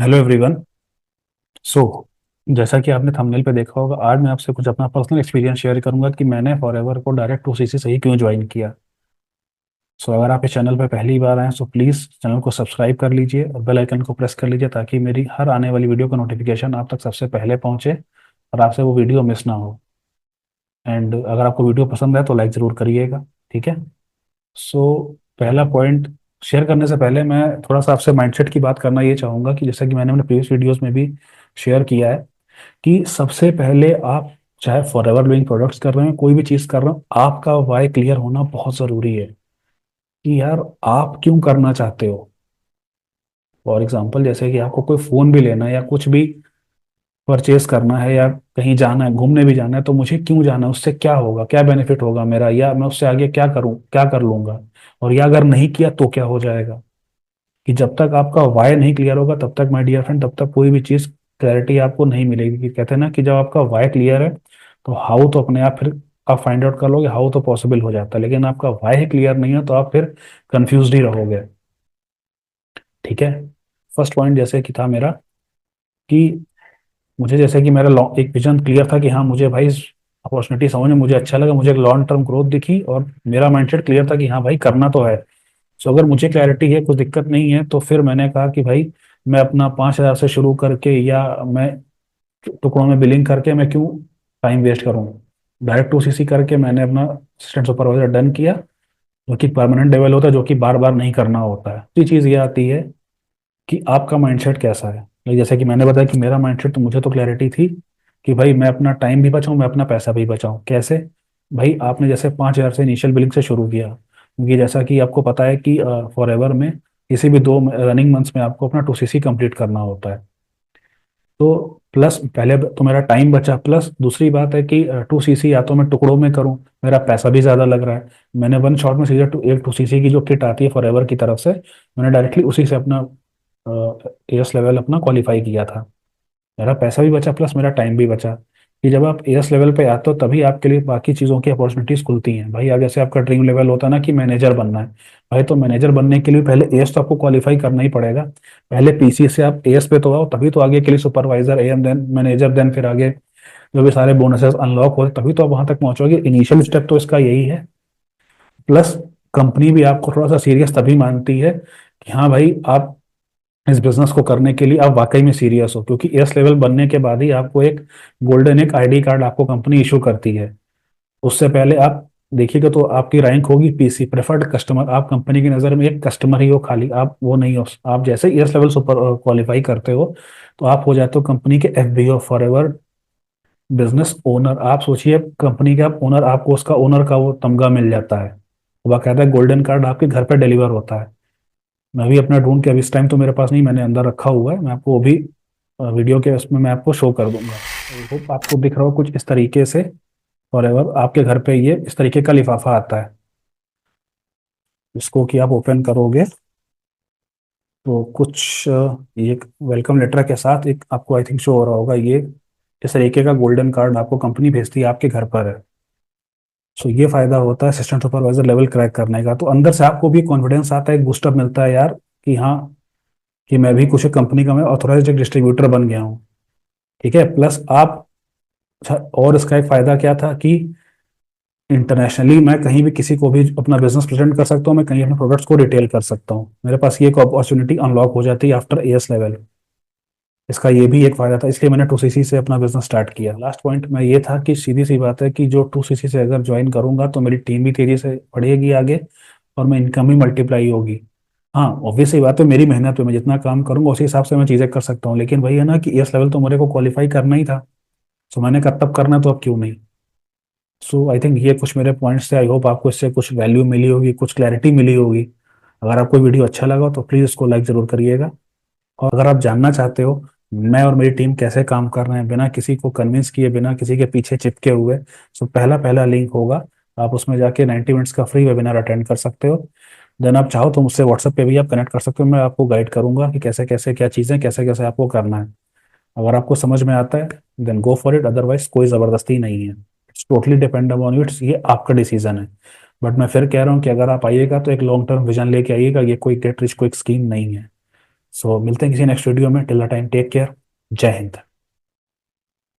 Hello everyone. सो जैसा कि आपने थंबनेल पे देखा होगा, आज मैं आपसे कुछ अपना पर्सनल एक्सपीरियंस शेयर करूंगा कि मैंने फॉरएवर को डायरेक्ट टू सीसी से ही क्यों ज्वाइन किया। सो अगर आप इस चैनल पे पहली बार आए सो प्लीज़ चैनल को सब्सक्राइब कर लीजिए और बेल आइकन को प्रेस कर लीजिए ताकि मेरी हर आने वाली वीडियो का नोटिफिकेशन आप तक सबसे पहले पहुंचे और आपसे वो वीडियो मिस ना हो। एंड अगर आपको वीडियो पसंद है तो लाइक ज़रूर करिएगा। ठीक है। सो पहला पॉइंट शेयर करने से पहले मैं थोड़ा सा आपसे माइंडसेट की बात करना ये चाहूँगा कि जैसा कि मैंने अपने प्रीवियस वीडियोस में भी शेयर किया है कि सबसे पहले आप चाहे फॉरएवर लिविंग प्रोडक्ट्स कर रहे हैं, कोई भी चीज़ कर रहे हो, आपका वाई क्लियर होना बहुत ज़रूरी है कि यार आप क्यों करना चाहते हो। फॉर एग्जांपल जैसे कि आपको कोई फ़ोन भी लेना है या कुछ भी परचेज करना है या कहीं जाना है, घूमने भी जाना है, तो मुझे क्यों जाना है, उससे क्या होगा, क्या बेनिफिट होगा मेरा, या मैं उससे आगे क्या करूँ, क्या कर लूंगा, और या अगर नहीं किया तो क्या हो जाएगा। कि जब तक आपका वाई नहीं क्लियर होगा तब तक माय डियर फ्रेंड, तब तक कोई भी चीज़ क्लैरिटी आपको नहीं मिलेगी। कि कहते हैं ना कि जब आपका वाई क्लियर है तो हाउ तो अपने आप फिर आप फाइंड आउट कर लोगे, हाउ तो पॉसिबल हो जाता है, लेकिन आपका वाई ही क्लियर नहीं है तो आप फिर कंफ्यूज ही रहोगे। ठीक है। फर्स्ट पॉइंट जैसे कि था मेरा कि मुझे जैसे कि मेरा एक विजन क्लियर था कि हाँ मुझे भाई अपॉर्चुनिटी समझ में मुझे अच्छा लगा, मुझे एक लॉन्ग टर्म ग्रोथ दिखी और मेरा माइंडसेट क्लियर था कि हाँ भाई करना तो है। सो अगर मुझे क्लैरिटी है, कोई दिक्कत नहीं है, तो फिर मैंने कहा कि भाई मैं अपना 5,000 से शुरू करके या मैं टुकड़ों में बिलिंग करके मैं क्यों टाइम वेस्ट करूँ। डायरेक्ट टू सीसी करके मैंने अपना असिस्टेंट सुपरवाइजर डन किया, जो कि परमानेंट लेवल होता है, जो कि बार बार नहीं करना होता है। दूसरी चीज़ ये आती है कि आपका माइंडसेट कैसा है। like जैसे कि मैंने बताया कि मेरा माइंडसेट, तो मुझे तो क्लैरिटी थी कि भाई मैं अपना टाइम भी बचाऊं, मैं अपना पैसा भी बचाऊं। कैसे? भाई आपने जैसे 5,000 से इनिशियल बिलिंग से शुरू किया, क्योंकि जैसा कि आपको पता है कि फॉर एवर में किसी भी दो रनिंग मंथ्स में आपको अपना टू सीसी कंप्लीट करना होता है। तो प्लस पहले तो मेरा टाइम बचा, प्लस दूसरी बात है कि टू सीसी या तो मैं टुकड़ों में करूं, मेरा पैसा भी ज़्यादा लग रहा है। मैंने वन शॉट में सीधे एक टू सीसी की जो किट आती है फॉर एवर की तरफ से, मैंने डायरेक्टली उसी से अपना एएस लेवल अपना क्वालिफाई किया था। मेरा पैसा भी बचा प्लस मेरा टाइम भी बचा। कि जब आप एएस लेवल पे आते हो तभी आपके लिए बाकी चीज़ों की अपॉर्चुनिटीज खुलती हैं। भाई अब जैसे आपका ड्रीम लेवल होता है ना कि मैनेजर बनना है, भाई तो मैनेजर बनने के लिए पहले एएस तो आपको क्वालिफाई करना ही पड़ेगा। पहले पीसी से आप एएस पे तो आओ, तभी तो आगे के लिए supervisor, AM, then manager, then फिर आगे जो भी सारे बोनसेस अनलॉक हो तभी तो आप वहां तक पहुंचोगे। इनिशियल स्टेप तो इसका यही है। प्लस कंपनी भी आपको थोड़ा सा सीरियस तभी मानती है कि हाँ भाई आप इस बिजनेस को करने के लिए आप वाकई में सीरियस हो, क्योंकि एस लेवल बनने के बाद ही आपको एक गोल्डन एक आईडी कार्ड आपको कंपनी इशू करती है। उससे पहले आप देखिएगा तो आपकी रैंक होगी पीसी, प्रेफर्ड कस्टमर। आप कंपनी की नज़र में एक कस्टमर ही हो, खाली आप वो नहीं हो। आप जैसे ही एस लेवल सुपर क्वालिफाई करते हो तो आप हो जाते हो कंपनी के FBO, for ever business owner. आप सोचिए कंपनी का ओनर, आपको उसका ओनर का वो तमगा मिल जाता है, बाकायदा गोल्डन कार्ड आपके घर पे डिलीवर होता है। मैं भी अपना ढूंढ के, अभी इस टाइम तो मेरे पास नहीं, मैंने अंदर रखा हुआ है, मैं आपको वो भी वीडियो के उसमें मैं आपको शो कर दूंगा। आई होप आपको दिख रहा हो कुछ इस तरीके से। और एवर आपके घर पे ये इस तरीके का लिफाफा आता है, इसको कि आप ओपन करोगे तो कुछ ये वेलकम लेटर के साथ एक आपको आई थिंक शो हो रहा होगा, ये इस तरीके का गोल्डन कार्ड आपको कंपनी भेजती है, आपके घर पर है। सो ये फायदा होता है असिस्टेंट सुपरवाइजर लेवल क्रैक करने का। तो अंदर से आपको भी कॉन्फिडेंस आता है, एक बूस्टअप मिलता है यार कि हाँ कि मैं भी कुछ कंपनी का मैं ऑथोराइज्ड एक डिस्ट्रीब्यूटर बन गया हूँ। ठीक है। प्लस आप, अच्छा, और इसका एक फायदा क्या था कि इंटरनेशनली मैं कहीं भी किसी को भी अपना बिजनेस प्रेजेंट कर सकता हूँ, मैं कहीं अपने प्रोडक्ट्स को रिटेल कर सकता हूँ। मेरे पास ये एक अपॉर्चुनिटी अनलॉक हो जाती है आफ्टर एएस लेवल। इसका ये भी एक फायदा था, इसलिए मैंने टू सीसी से अपना बिजनेस स्टार्ट किया। लास्ट पॉइंट में ये था कि सीधी सी बात है कि जो टू सीसी से अगर ज्वाइन करूंगा तो मेरी टीम भी तेजी से बढ़ेगी आगे और मैं इनकम भी मल्टीप्लाई होगी। हाँ ऑब्वियस सी बात है, मेरी मेहनत पे मैं जितना काम करूंगा उसी हिसाब से मैं चीज़ें कर सकता हूँ, लेकिन वही है ना कि एएस लेवल तो मेरे को क्वालिफाई करना ही था। सो मैंने कहा तब करना तो अब क्यों नहीं। सो आई थिंक ये कुछ मेरे पॉइंट्स थे। आई होप आपको इससे कुछ वैल्यू मिली होगी, कुछ क्लैरिटी मिली होगी। अगर आपको वीडियो अच्छा लगा तो प्लीज़ इसको लाइक ज़रूर करिएगा। और अगर आप जानना चाहते हो मैं और मेरी टीम कैसे काम कर रहे हैं बिना किसी को कन्विंस किए, बिना किसी के पीछे चिपके हुए, सो पहला पहला लिंक होगा, आप उसमें जाके 90 मिनट्स का फ्री वेबिनार अटेंड कर सकते हो। देन आप चाहो तो मुझसे व्हाट्सएप पे भी आप कनेक्ट कर सकते हो, मैं आपको गाइड करूंगा कि कैसे कैसे क्या चीज़ें कैसे कैसे आपको करना है। अगर आपको समझ में आता है then go for it, otherwise कोई ज़बरदस्ती नहीं है। It's totally depend upon you, it's ये आपका डिसीजन है। बट मैं फिर कह रहा हूँ कि अगर आप आइएगा तो एक लॉन्ग टर्म विजन लेके आइएगा, ये कोई गेट रिच क्विक स्कीम नहीं है। सो मिलते हैं किसी नेक्स्ट वीडियो में। Till the time take care. जय हिंद।